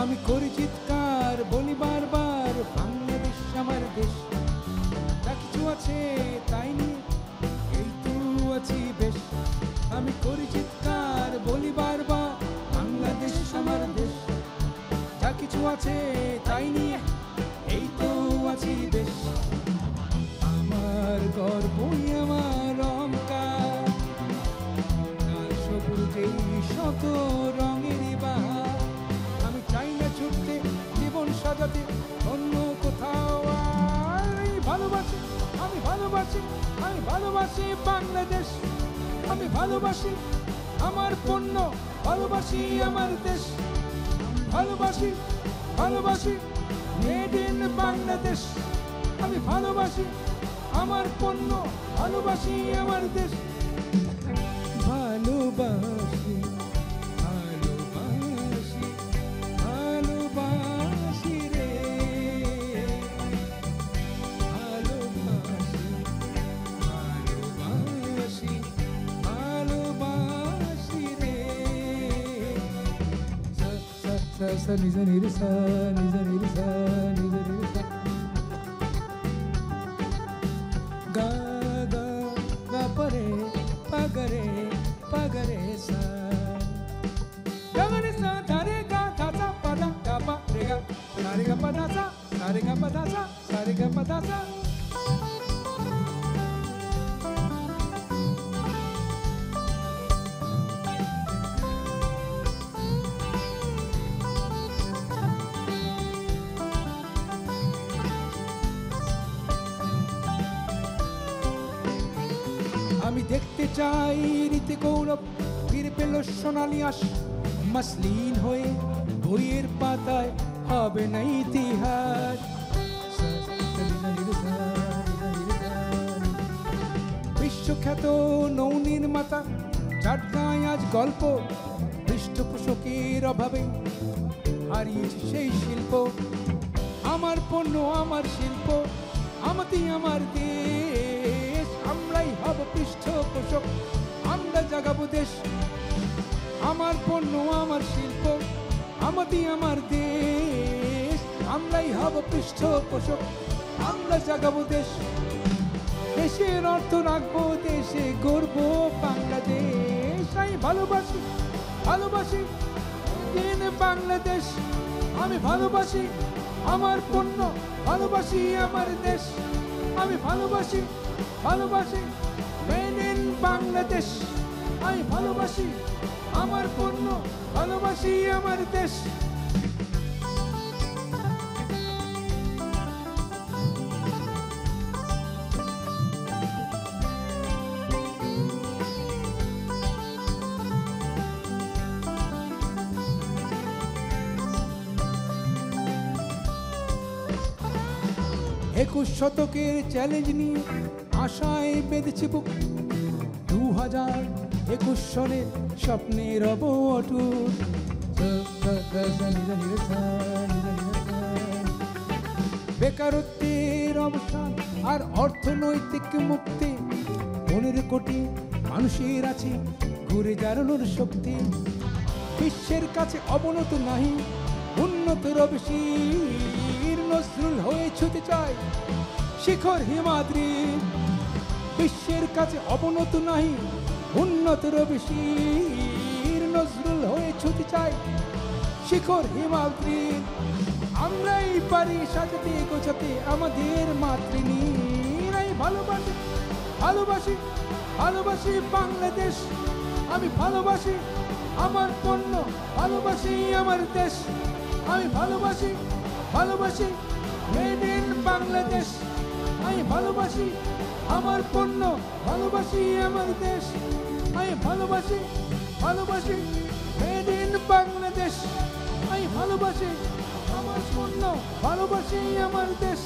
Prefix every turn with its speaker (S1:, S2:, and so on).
S1: আমি করি চিৎকার বলি বারবার বাংলাদেশ আমার দেশ, যা কিছু আছে তাই নিয়ে এই তো আছি বেশ। আমি করি চিৎকার বলি বারবার বাংলাদেশ আমার দেশ, যা কিছু আছে তাই নিয়ে এই তো আছি বেশ। আমার গর্বই আমার অহংকার, লাল সবুজেই শত রঙের বাহার। আমি চাই না ছুটতে জীবন সাজাতে অন্য কোথাও আর। ভালোবাসি আমি ভালোবাসি আমি ভালোবাসি বাংলাদেশ, আমি ভালোবাসি আমার পণ্য, ভালোবাসি আমার দেশ। ভালোবাসি ভালোবাসি মেড ইন বাংলাদেশ, আমি ভালোবাসি আমার পণ্য, ভালোবাসি আমার দেশ। ভালোবাসি ভালোবাসি ভালোবাসি রে, ভালোবাসি ভালোবাসি ভালোবাসি রে। সা সা সা সা নিজ নির সা নিজ নির সা নিজ নির সা, ga ga ga pare pagare pagare sa, gagare sa dhare ga tha sa pa da ga pa re ga pa da sa re ga pa da sa re ga pa da sa। আমি দেখতে চাই রীতি গৌরব ফিরে পেল সোনালি আশ, muslin হয়ে বইয়ের পাতায় হবে না ইতিহাস। বিশ্বখ্যাত নৌনির্মাতা চাটগাঁয় আজ গল্প, পৃষ্ঠপোষকের অভাবে হারিয়েছে সেই শিল্প। আমার পণ্য আমার শিল্প, আমাতি আমার দেশ, আমরাই হব পৃষ্ঠপোষক, আমরা জাগাবো দেশ। আমার পণ্য আমার শিল্প, আমাতি আমার দেশ, আমরাই হব পৃষ্ঠপোষক, আমরা জাগাবো দেশ। দেশের অর্থ রাখবো দেশে গর্ব বাংলাদেশ। আমি ভালোবাসি ভালোবাসি দিন বাংলাদেশ, আমি ভালোবাসি আমার পণ্য, ভালোবাসি আমার দেশ। আমি ভালোবাসি ভালোবাসি মেড ইন বাংলাদেশ, আমি ভালোবাসি আমার পণ্য, ভালোবাসি আমার দেশ। একুশ শতকের চ্যালেঞ্জ নিয়ে আশায় বেঁধেছি বুক, 2021 সনের স্বপ্নের রব অটুট। বেকারত্বের অবসান আর অর্থনৈতিক মুক্তি, 15 কোটি মানুষের আছে ঘুরে দাঁড়ানোর শক্তি। বিশ্বের কাছে অবনত নাহি উন্নত রবেশী, নজরুল হয়ে ছুটে চাই শিখর হিমাদ্রি। বিশ্বের কাছে অবনত নাহি উন্নত রবেশী, নজরুল হয়ে ছুটে চাই শিখর হিমাদ্রি। আমরাই পারি সাজাতে গোছাতে আমাদের মাতৃনী। ভালোবাসি ভালোবাসি ভালোবাসি বাংলাদেশ, আমি ভালোবাসি আমার পণ্য, ভালোবাসি আমার দেশ। আমি ভালোবাসি ভালোবাসি মেড ইন বাংলাদেশ, আমি ভালোবাসি আমার পণ্য, ভালোবাসি আমার দেশ। আমি ভালোবাসি ভালোবাসি মেড ইন বাংলাদেশ, আমি ভালোবাসি আমার পণ্য, ভালোবাসি আমার দেশ।